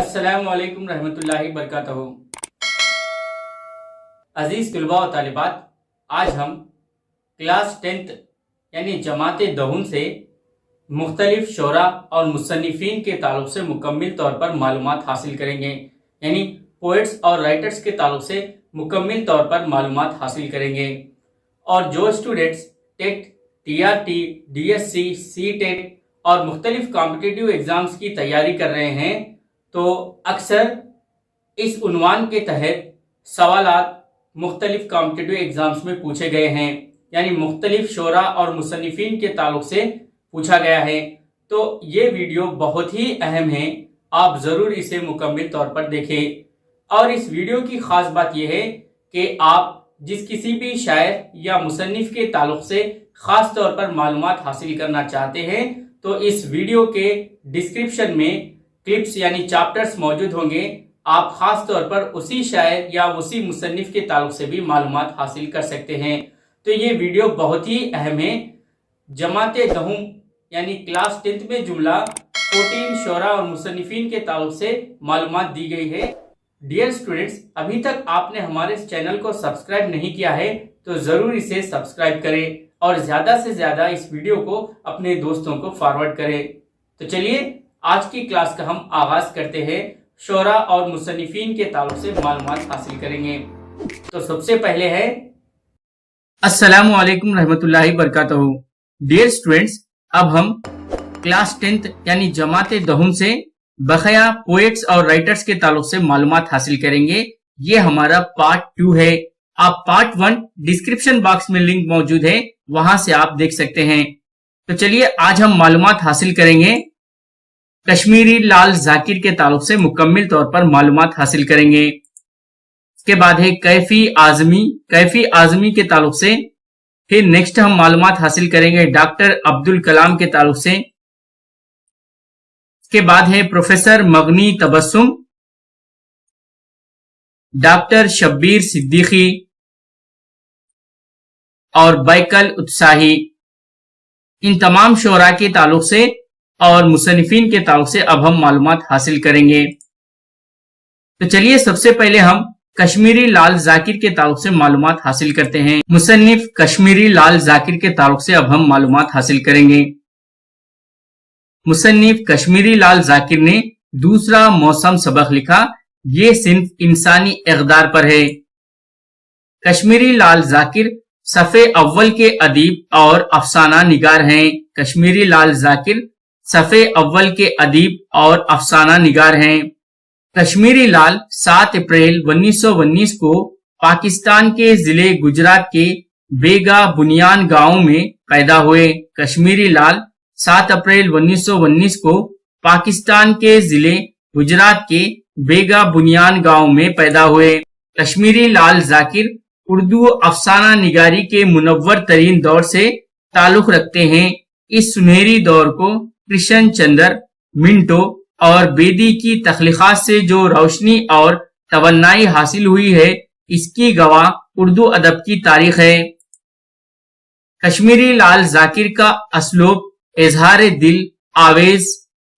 अस्सलामु अलैकुम रहमतुल्लाहि बरकातहू। अजीज तलबा और तालिबात, आज हम क्लास 10th यानी जमात दहुम से मुख्तलिफ शोरा और मुसन्निफीन के ताल्लुक से मुकम्मल तौर पर मालूमात हासिल करेंगे। यानी पोइट्स और राइटर्स के ताल्लुक से मुकम्मल तौर पर मालूमात हासिल करेंगे। और जो students TET, TRT, DSC, CTET और मुख्तलिफ कॉम्पिटिटिव एग्ज़ाम्स की तैयारी कर रहे हैं तो अक्सर इस उन्वान के तहत सवालात मुख्तलिफ कॉम्पिटिटिव एग्ज़ाम्स में पूछे गए हैं, यानी मुख्तलिफ शोरा और मुसन्निफीन के ताल्लुक से पूछा गया है। तो ये वीडियो बहुत ही अहम है, आप ज़रूर इसे मुकम्मल तौर पर देखें। और इस वीडियो की ख़ास बात यह है कि आप जिस किसी भी शायर या मुसन्निफ के ताल्लुक से ख़ास तौर पर मालूमात हासिल करना चाहते हैं तो इस वीडियो के डिस्क्रिप्शन में क्लिप्स यानी चैप्टर्स मौजूद होंगे। आप खास तौर पर उसी शायर या उसी मुसन्निफ के ताल्लुक से भी मालूमात हासिल कर सकते हैं। तो ये वीडियो बहुत ही अहम है। जमात दहुम यानी क्लास 10th में जुमला 14 शोरा और मुसन्निफीन के ताल्लुक से मालूमात दी गई है। डियर स्टूडेंट्स, अभी तक आपने हमारे इस चैनल को सब्सक्राइब नहीं किया है तो ज़रूर इसे सब्सक्राइब करें और ज़्यादा से ज़्यादा इस वीडियो को अपने दोस्तों को फॉरवर्ड करें। तो चलिए आज की क्लास का हम आगाज़ करते हैं। शोरा और मुसन्निफीन के ताल्लुक से मालूमात हासिल करेंगे। तो सबसे पहले है अस्सलामु अलैकुम रहमतुल्लाहि बरकातहू। डियर स्टूडेंट्स, अब हम क्लास 10th यानी जमात दहुम से बखया पोएट्स और राइटर्स के ताल्लुक से मालूमात हासिल करेंगे। ये हमारा पार्ट 2 है। आप पार्ट 1 डिस्क्रिप्शन बॉक्स में लिंक मौजूद है, वहां से आप देख सकते हैं। तो चलिए आज हम मालूमात हासिल करेंगे। कश्मीरी लाल जाकिर के ताल्लुक से मुकम्मल तौर पर मालूमात हासिल करेंगे। इसके बाद है कैफी आजमी के ताल्लुक से। फिर नेक्स्ट हम मालूमात हासिल करेंगे डॉक्टर अब्दुल कलाम के ताल्लुक से। इसके बाद है प्रोफेसर मगनी तबस्सुम, डॉक्टर शब्बीर सिद्दीकी और बैकल उत्साही। इन तमाम शोरा के ताल्लुक से और मुसन्निफीन के ताल्लुक से अब हम मालूमात हासिल करेंगे। तो चलिए सबसे पहले हम कश्मीरी लाल जाकिर के ताल्लुक से मालूमात हासिल करते हैं। मुसन्निफ कश्मीरी लाल जाकिर के ताल्लुक से अब हम मालूमात हासिल करेंगे। मुसन्निफ कश्मीरी लाल जाकिर ने दूसरा मौसम सबक लिखा। ये सिर्फ इंसानी इक़दार पर है। कश्मीरी लाल जाकिर सफ़े अव्वल के अदीब और अफसाना निगार हैं। कश्मीरी लाल जाकिर सफ़े अव्वल के अदीब और अफसाना निगार हैं। कश्मीरी लाल 7 अप्रैल 1919 को पाकिस्तान के जिले गुजरात के बेगा बुनियान गांव में पैदा हुए। कश्मीरी लाल 7 अप्रैल 1919 को पाकिस्तान के जिले गुजरात के बेगा बुनियान गांव में पैदा हुए। कश्मीरी लाल जाकिर उर्दू अफसाना निगारी के मुनव्वर तरीन दौर से ताल्लुक रखते हैं। इस सुनहरी दौर को कृष्ण चंद्र, मिंटो और बेदी की तख्लीक़ात से जो रोशनी और तवन्नाई हासिल हुई है, इसकी गवाह उर्दू अदब की तारीख है। कश्मीरी लाल जाकिर का असलूब इजहार दिल आवेज,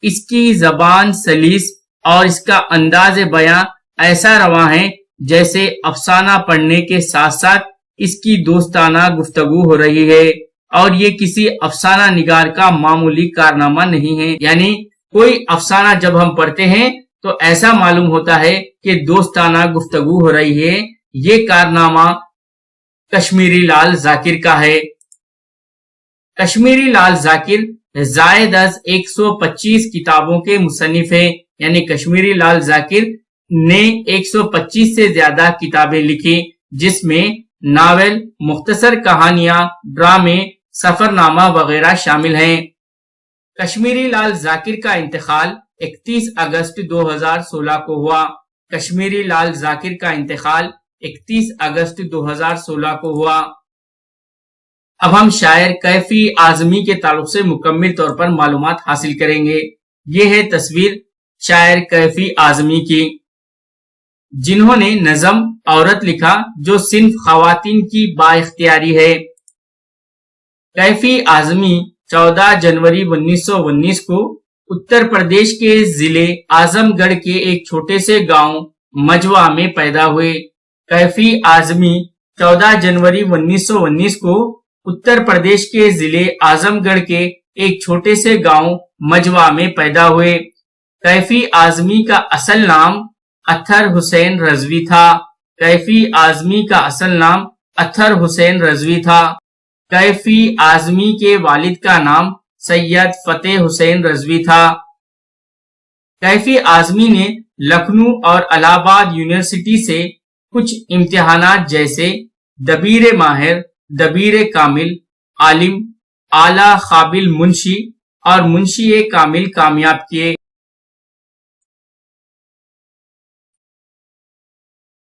इसकी जबान सलीस और इसका अंदाज बयां ऐसा रवां है जैसे अफसाना पढ़ने के साथ साथ इसकी दोस्ताना गुफ्तगू हो रही है। और ये किसी अफसाना निगार का मामूली कारनामा नहीं है। यानी कोई अफसाना जब हम पढ़ते हैं तो ऐसा मालूम होता है कि दोस्ताना गुफ्तगू हो रही है। ये कारनामा कश्मीरी लाल जाकिर का है। कश्मीरी लाल जाकिर जायद अज 125 किताबों के मुसन्निफ है। यानी कश्मीरी लाल जाकिर ने 125 से ज्यादा किताबें लिखी, जिसमें नावल, मुख्तसर कहानियां, ड्रामे, सफरनामा वगैरह शामिल हैं। कश्मीरी लाल जाकिर का इंतकाल 31 अगस्त 2016 को हुआ। कश्मीरी लाल जाकिर का इंतकाल 31 अगस्त 2016 को हुआ। अब हम शायर कैफी आजमी के ताल्लुक से मुकम्मल तौर पर मालूमात हासिल करेंगे। ये है तस्वीर शायर कैफी आजमी की, जिन्होंने नज़म औरत लिखा जो सिर्फ खवातीन की बाइख्तियारी है। कैफी आजमी 14 जनवरी 1919 को उत्तर प्रदेश के जिले आजमगढ़ के एक छोटे से गांव मजवा में पैदा हुए। कैफी आजमी 14 जनवरी 1919 को उत्तर प्रदेश के जिले आजमगढ़ के एक छोटे से गांव मजवा में पैदा हुए। कैफी आजमी का असल नाम अत्तर हुसैन रजवी था। कैफी आजमी का असल नाम अत्तर हुसैन रजवी था। कैफी आजमी के वालिद का नाम सैयद फतेह हुसैन रजवी था। कैफी आजमी ने लखनऊ और इलाहाबाद यूनिवर्सिटी से कुछ इम्तिहानात जैसे दबीर माहिर, दबीर कामिल, आलिम, आला काबिल मुंशी और मुंशी कामिल कामयाब किए।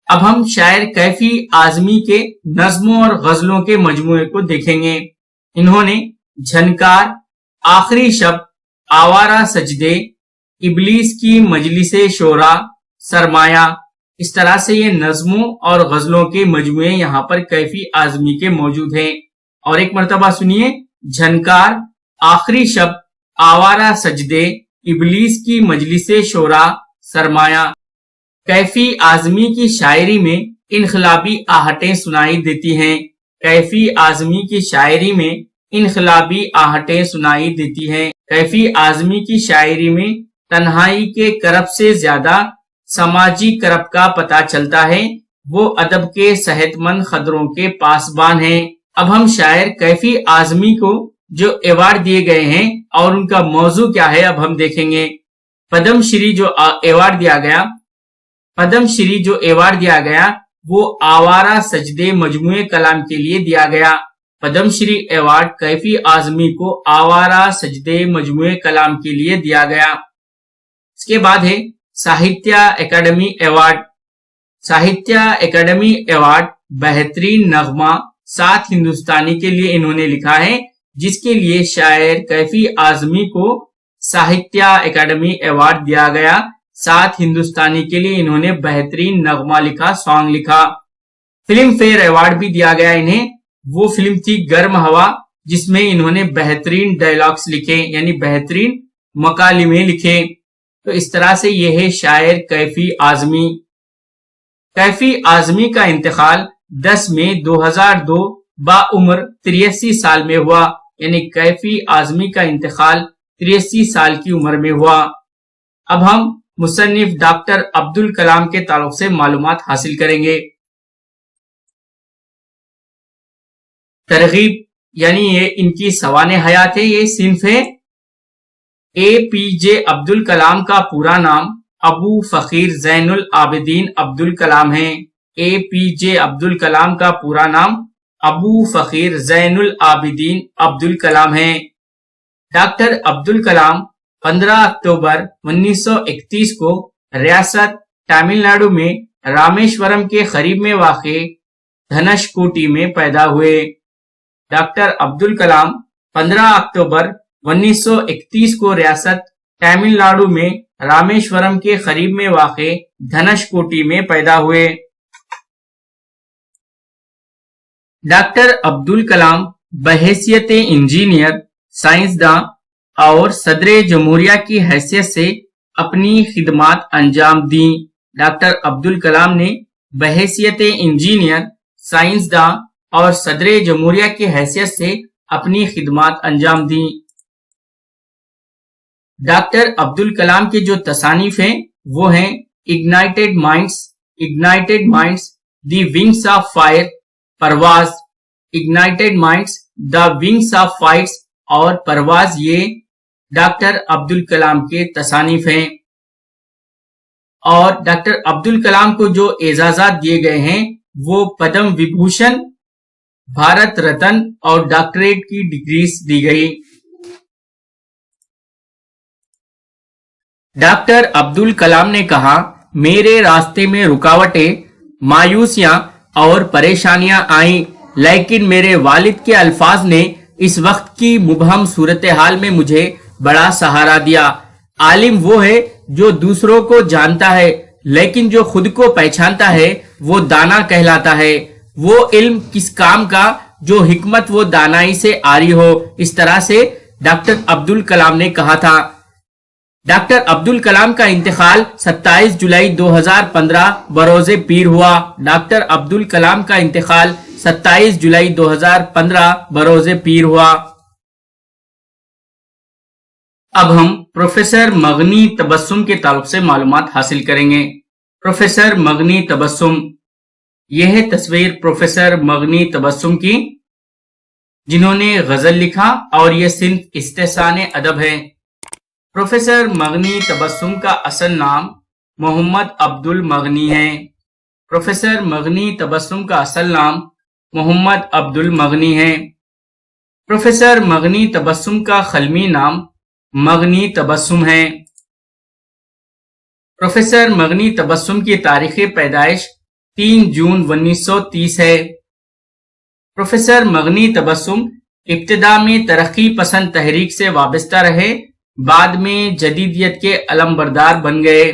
अब हम शायर कैफी आजमी के नज्मों और गजलों के मजमूए को देखेंगे। इन्होंने झनकार, आखिरी शब, आवारा सजदे, इबलीस की मजलिसे शोरा, सरमाया, इस तरह से ये नज्मों और गजलों के मजमूए यहाँ पर कैफी आजमी के मौजूद हैं। और एक मर्तबा सुनिए, झनकार, आखिरी शब, आवारा सजदे, इबलीस की मजलिसे शोरा, सरमाया। कैफी आजमी की शायरी में इनकलाबी आहटें सुनाई देती हैं। कैफी आजमी की शायरी में इनकलाबी आहटें सुनाई देती हैं। कैफी आजमी की शायरी में तन्हाई के करब से ज्यादा समाजी करब का पता चलता है। वो अदब के सेहतमंद खदरों के पासबान हैं। अब हम शायर कैफी आजमी को जो अवार्ड दिए गए हैं और उनका मौजू क्या है अब हम देखेंगे। पद्मश्री जो अवार्ड दिया गया, पद्मश्री जो अवार्ड दिया गया वो आवारा सजदे मजमूए कलाम के लिए दिया गया। पद्मश्री अवार्ड कैफी आजमी को आवारा सजदे मजमूए कलाम के लिए दिया गया। इसके बाद है साहित्य एकेडमी अवार्ड। साहित्य एकेडमी अवार्ड बेहतरीन नगमा 7 हिंदुस्तानी के लिए इन्होंने लिखा है, जिसके लिए शायर कैफी आजमी को साहित्य एकेडमी अवार्ड दिया गया। 7 हिंदुस्तानी के लिए इन्होंने बेहतरीन नगमा लिखा, सॉन्ग लिखा। फिल्म फेयर अवार्ड भी दिया गया इन्हें। वो फिल्म थी गर्म हवा, जिसमें इन्होंने बेहतरीन डायलॉग्स लिखे, यानी बेहतरीन मकालिमे लिखे। तो इस तरह से यह है शायर कैफी आजमी। कैफी आजमी का इंतकाल 10 मई 2002 बाउम्र 83 साल में हुआ, यानी कैफी आजमी का इंतकाल 83 साल की उम्र में हुआ। अब हम मुसन्निफ डॉक्टर अब्दुल कलाम के ताल्लुक से मालूमात हासिल करेंगे। तरगीब यानी ये इनकी सवाने हयात है, ये सिंफ है। APJ अब्दुल कलाम का पूरा नाम अबू फकीर जैनुल आबिदीन अब्दुल कलाम है। APJ अब्दुल कलाम का पूरा नाम अबू फकीर जैनुल आबिदीन अब्दुल कलाम है। डॉक्टर अब्दुल कलाम 15 अक्टूबर 1931 को रियासत तमिलनाडु में रामेश्वरम के करीब में वाक़े धनुषकोटी में पैदा हुए। डॉक्टर अब्दुल कलाम 15 अक्टूबर 1931 को रियासत तमिलनाडु में रामेश्वरम के करीब में वाक़े धनुषकोटी में पैदा हुए। डॉक्टर अब्दुल कलाम बहैसियत इंजीनियर, साइंसदान और सदरे जमहूरिया की हैसियत से अपनी खिदमात अंजाम दी। डॉक्टर अब्दुल कलाम ने बहैसियत इंजीनियर, साइंसदान और सदरे जमहूरिया की हैसियत से अपनी खिदमात अंजाम दी। डॉक्टर अब्दुल कलाम के जो तसानीफ हैं वो हैं ignited minds, the wings of fire, Parwaz, ignited minds, the wings of fights और परवाज, ये डॉक्टर अब्दुल कलाम के तसानीफ हैं। और डॉक्टर अब्दुल कलाम को जो एजाजात दिए गए हैं वो पद्म विभूषण, भारत रत्न और डॉक्टरेट की डिग्रीज दी गई। डॉक्टर अब्दुल कलाम ने कहा, मेरे रास्ते में रुकावटें, मायूसियां और परेशानियां आईं, लेकिन मेरे वालिद के अल्फाज ने इस वक्त की मुबहम सूरत हाल में मुझे बड़ा सहारा दिया। आलिम वो है जो दूसरों को जानता है, लेकिन जो खुद को पहचानता है वो दाना कहलाता है। वो इल्म किस काम का जो हिकमत वो दानाई से आरी हो। इस तरह से डॉक्टर अब्दुल कलाम ने कहा था। ڈاکٹر عبد الکلام کا انتقال 27 جولائی 2015 بروز پیر ہوا۔ ڈاکٹر عبد الکلام کا انتقال 27 جولائی 2015 بروز پیر ہوا۔ اب ہم پروفیسر مغنی تبسم کے تعلق سے معلومات حاصل کریں گے۔ پروفیسر مغنی تبسم، یہ ہے تصویر پروفیسر مغنی تبسم کی، جنہوں نے غزل لکھا اور یہ صنف استحسان ادب ہے۔ پروفیسر مغنی تبسم کا اصل نام محمد عبد المغنی ہے۔ پروفیسر مغنی تبسم کا اصل نام محمد عبد المغنی ہے۔ پروفیسر مغنی تبسم کا قلمی نام مغنی تبسم ہے۔ پروفیسر مغنی تبسم کی تاریخ پیدائش 3 جون 1930 ہے۔ پروفیسر مغنی تبسم ابتدا میں ترقی پسند تحریک سے وابستہ رہے، بعد میں جدیدیت کے علم بردار بن گئے۔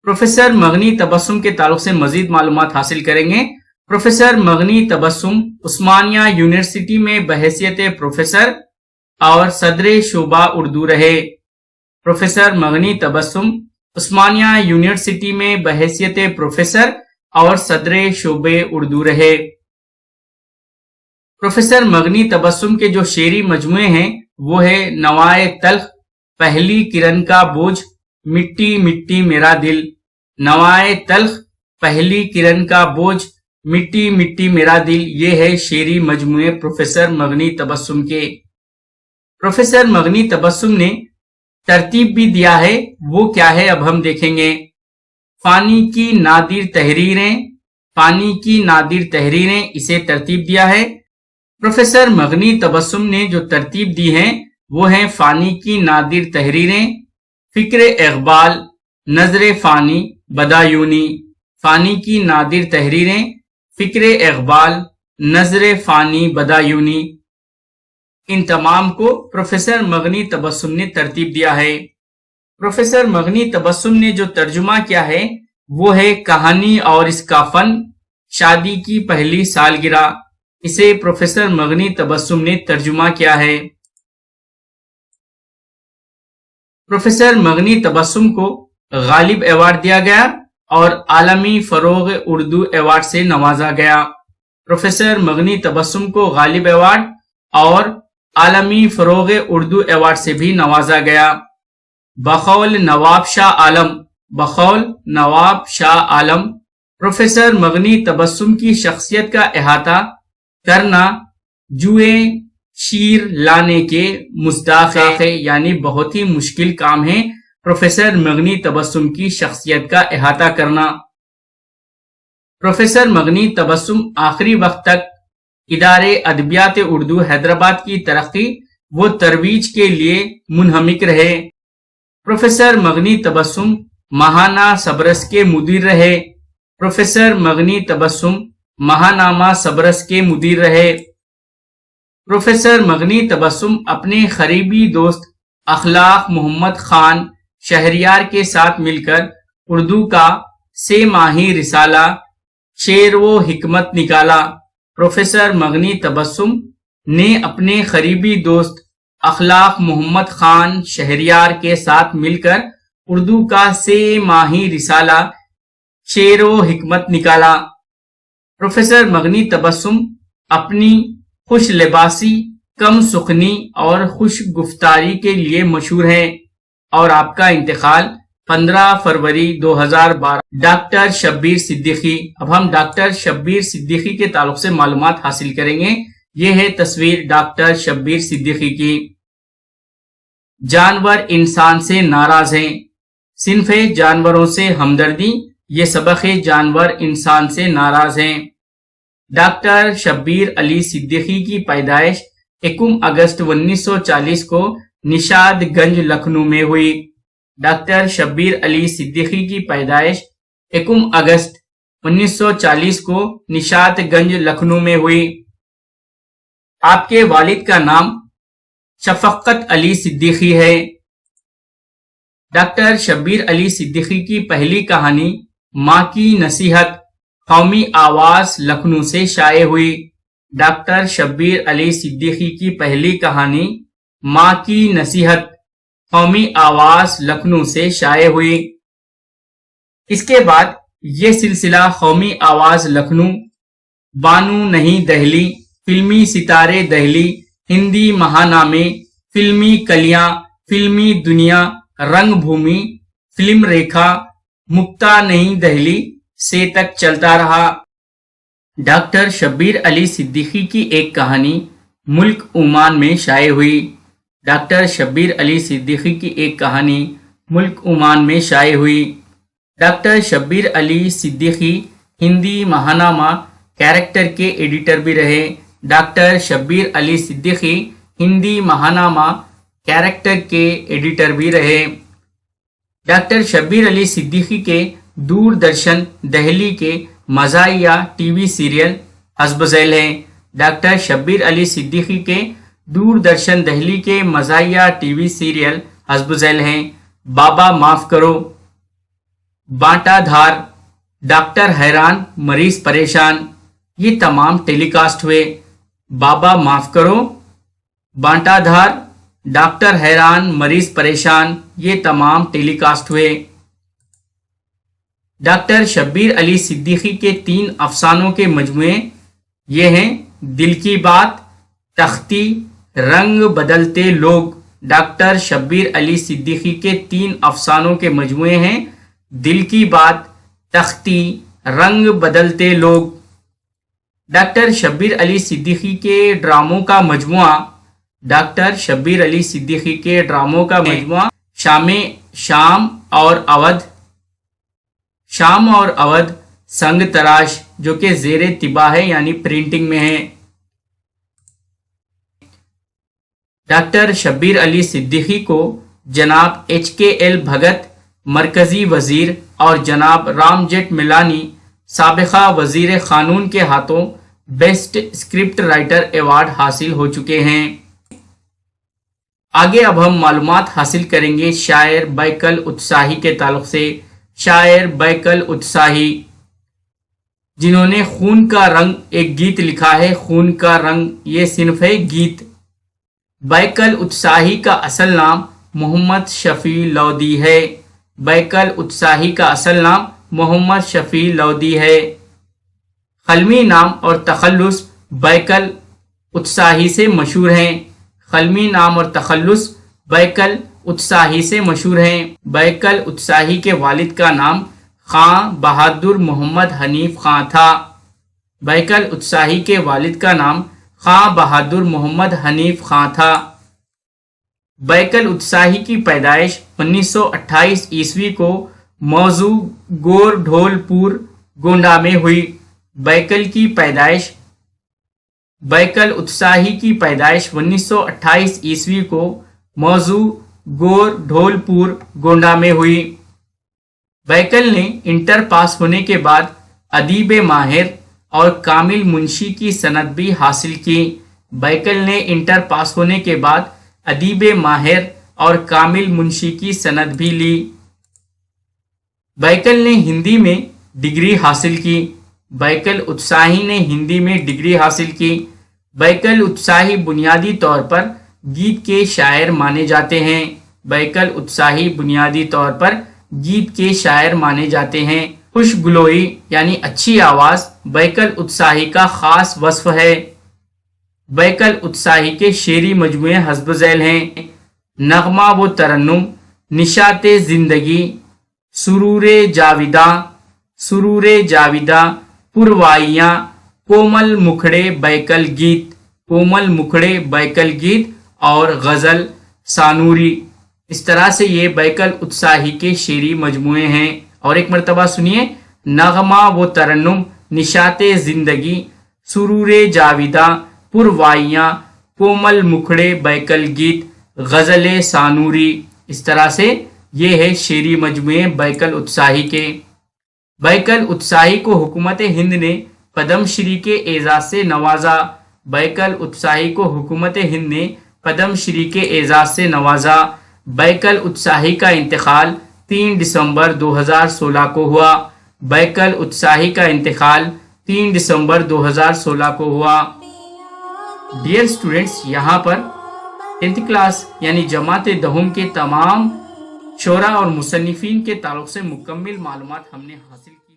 پروفیسر مغنی تبسم کے تعلق سے مزید معلومات حاصل کریں گے۔ پروفیسر مغنی تبسم عثمانیہ یونیورسٹی میں بحیثیت پروفیسر اور صدر شعبہ اردو رہے۔ پروفیسر مغنی تبسم عثمانیہ یونیورسٹی میں بحیثیت پروفیسر اور صدر شعبے اردو رہے۔ پروفیسر مغنی تبسم کے جو شعری مجموعے ہیں وہ ہے نوائے تلخ، پہلی کرن کا بوجھ، مٹی مٹی میرا دل۔ نوائے تلخ، پہلی کرن کا بوجھ، مٹی مٹی میرا دل، یہ ہے شعری مجموعے پروفیسر مغنی تبسم کے۔ پروفیسر مغنی تبسم نے ترتیب بھی دیا ہے، وہ کیا ہے اب ہم دیکھیں گے۔ فانی کی نادر تحریریں، فانی کی نادر تحریریں، اسے ترتیب دیا ہے۔ پروفیسر مغنی تبسم نے جو ترتیب دی ہیں وہ ہیں فانی کی نادر تحریریں، فکر اقبال، نظر فانی، بدایونی۔ فانی کی نادر تحریریں، فکر اقبال، نظر فانی، بدایونی، ان تمام کو پروفیسر مغنی تبسم نے ترتیب دیا ہے۔ پروفیسر مغنی تبسم نے جو ترجمہ کیا ہے وہ ہے کہانی اور اس کا فن، شادی کی پہلی سالگرہ، اسے پروفیسر مغنی تبسم نے ترجمہ کیا ہے۔ پروفیسر مغنی تبسم کو غالب ایوارڈ دیا گیا اور عالمی فروغ اردو ایوارڈ سے نوازا گیا۔ پروفیسر مغنی تبسم کو غالب ایوارڈ اور عالمی فروغ اردو ایوارڈ سے بھی نوازا گیا۔ بقول نواب شاہ عالم، بقول نواب شاہ عالم، پروفیسر مغنی تبسم کی شخصیت کا احاطہ کرنا جوئے شیر لانے کے مصداق ہے، یعنی بہت ہی مشکل کام ہے پروفیسر مغنی تبسم کی شخصیت کا احاطہ کرنا۔ پروفیسر مغنی تبسم آخری وقت تک ادارے ادبیات اردو حیدرآباد کی ترقی و ترویج کے لیے منہمک رہے۔ پروفیسر مغنی تبسم ماہانہ سبرس کے مدیر رہے۔ پروفیسر مغنی تبسم ماہنامہ سبرس کے مدیر رہے۔ پروفیسر مغنی تبسم اپنے قریبی دوست اخلاق محمد خان شہریار کے ساتھ مل کر اردو کا 3 ماہی رسالہ شعر و حکمت نکالا۔ پروفیسر مغنی تبسم نے اپنے قریبی دوست اخلاق محمد خان شہریار کے ساتھ مل کر اردو کا 3 ماہی رسالہ شعر و حکمت نکالا۔ پروفیسر مغنی تبسم اپنی خوش لباسی، کم سخنی اور خوش گفتاری کے لیے مشہور ہے اور آپ کا انتقال 15 فروری 2012۔ ڈاکٹر شبیر صدیقی، اب ہم ڈاکٹر شبیر صدیقی کے تعلق سے معلومات حاصل کریں گے۔ یہ ہے تصویر ڈاکٹر شبیر صدیقی کی۔ جانور انسان سے ناراض ہیں، صنف ہے جانوروں سے ہمدردی، یہ سبق ہے جانور انسان سے ناراض ہیں۔ ڈاکٹر شبیر علی صدیقی کی پیدائش 1 اگست 1940 کو نشاد گنج لکھنؤ میں ہوئی۔ ڈاکٹر شبیر علی صدیقی کی پیدائش 1 اگست 1940 کو نشاد گنج لکھنؤ میں ہوئی۔ آپ کے والد کا نام شفقت علی صدیقی ہے۔ ڈاکٹر شبیر علی صدیقی کی پہلی کہانی ماں کی نصیحت قومی آواز لکھنؤ سے شائع ہوئی۔ ڈاکٹر شبیر علی صدیقی کی پہلی کہانی ماں کی نصیحت قومی آواز لکھنؤ سے شائع ہوئی۔ اس کے بعد یہ سلسلہ قومی آواز لکھنؤ، بانو نہیں دہلی، فلمی ستارے دہلی، ہندی ماہنامے، فلمی کلیاں، فلمی دنیا، رنگ بھومی، فلم ریکھا، مکتا نہیں دہلی سے تک چلتا رہا۔ ڈاکٹر شبیر علی صدیقی کی ایک کہانی ملک عمان میں شائع ہوئی۔ ڈاکٹر شبیر علی صدیقی کی ایک کہانی ملک عمان میں شائع ہوئی۔ ڈاکٹر شبیر علی صدیقی ہندی ماہنامہ کیریکٹر کے ایڈیٹر بھی رہے۔ ڈاکٹر شبیر علی صدیقی ہندی ماہنامہ کیریکٹر کے ایڈیٹر بھی رہے۔ ڈاکٹر شبیر علی صدیقی کے دوردرشن دہلی کے مزاحیہ ٹی وی سیریل حسب ذیل ہیں۔ ڈاکٹر شبیر علی صدیقی کے دوردرشن دہلی کے مزاحیہ ٹی وی سیریل حسب ذیل ہیں: بابا معاف کرو، بانٹا دھار، ڈاکٹر حیران مریض پریشان، یہ تمام ٹیلی کاسٹ ہوئے۔ بابا معاف کرو، بانٹا دھار، ڈاکٹر حیران مریض پریشان، یہ تمام ٹیلی کاسٹ ہوئے۔ ڈاکٹر شبیر علی صدیقی کے 3 افسانوں کے مجموعے یہ ہیں: دل کی بات، تختی، رنگ بدلتے لوگ۔ ڈاکٹر شبیر علی صدیقی کے 3 افسانوں کے مجموعے ہیں: دل کی بات، تختی، رنگ بدلتے لوگ۔ ڈاکٹر شبیر علی صدیقی کے ڈراموں کا مجموعہ ڈاکٹر شبیر علی صدیقی کے ڈراموں کا مجموعہ شام اور اودھ سنگ تراش، جو کہ زیر طباع ہے یعنی پرنٹنگ میں ہے۔ ڈاکٹر شبیر علی صدیقی کو جناب HKL بھگت مرکزی وزیر اور جناب رام جیٹھ ملانی سابقہ وزیر قانون کے ہاتھوں بیسٹ اسکرپٹ رائٹر ایوارڈ حاصل ہو چکے ہیں۔ آگے اب ہم معلومات حاصل کریں گے شاعر بیکل اتساہی کے تعلق سے۔ شاعر بیکل اتساہی، جنہوں نے خون کا رنگ ایک گیت لکھا ہے۔ خون کا رنگ یہ صنف ہے گیت۔ بیکل اتساہی کا اصل نام محمد شفیع لودھی ہے۔ بیکل اتساہی کا اصل نام محمد شفیع لودھی ہے۔ قلمی نام اور تخلص بیکل اتساہی سے مشہور ہیں۔ قلمی نام اور تخلص بیکل اتساہی سے مشہور ہیں۔ بیکل اتساہی کے والد کا نام خاں بہادر محمد حنیف خاں تھا۔ بیکل اتساہی کے والد کا نام خاں بہادر محمد حنیف خاں تھا۔ بیکل اتساہی کی پیدائش 1928 عیسوی کو موضوع گور ڈھول پور گونڈہ میں ہوئی۔ بیکل اتساہی کی پیدائش 1928 عیسوی کو موضوع گور ڈھول پور گونڈہ میں ہوئی۔ بیکل نے انٹر پاس ہونے کے بعد ادیب ماہر اور کامل منشی کی سند بھی حاصل کی۔ بیکل نے انٹر پاس ہونے کے بعد ادیب ماہر اور کامل منشی کی سند بھی لی۔ بیکل نے ہندی میں ڈگری حاصل کی۔ بیکل اتساہی نے ہندی میں ڈگری حاصل کی۔ بیکل اتساہی بنیادی طور پر گیت کے شاعر مانے جاتے ہیں۔ بیکل اتساہی بنیادی طور پر گیت کے شاعر مانے جاتے ہیں۔ خوش گلوئی یعنی اچھی آواز بیکل اتساہی کا خاص وصف ہے۔ بیکل اتساہی کے شعری مجموعے حسب ذیل ہیں: نغمہ و ترنم، نشاط زندگی، سرور جاویداں، پروائیاں، کومل مکھڑے بیکل گیت اور غزل سانوری۔ اس طرح سے یہ بیکل اتساہی کے شعری مجموعے ہیں۔ اور ایک مرتبہ سنیے: نغمہ و ترنم، نشاط زندگی، سرور جاویداں، پروائیاں، کومل مکھڑے بیکل گیت، غزل سانوری۔ اس طرح سے یہ ہے شعری مجموعے بیکل اتساہی کے۔ بیکل اتساہی کو حکومت ہند نے پدم شری کے اعزاز سے نوازا۔ بیکل اتساہی کو حکومت ہند نے پدم شری کے اعزاز سے نوازا۔ بیکل اتساہی کا انتقال 3 دسمبر 2016 کو ہوا۔ بیکل اتساہی کا انتقال 3 دسمبر 2016 کو ہوا۔ ڈیئر اسٹوڈنٹس، یہاں پر 10th क्लास यानी जमात दहुम के तमाम शोरा और मुसन्निफीन के ताल्लुक से मुकम्मल मालूमात हमने हासिल की।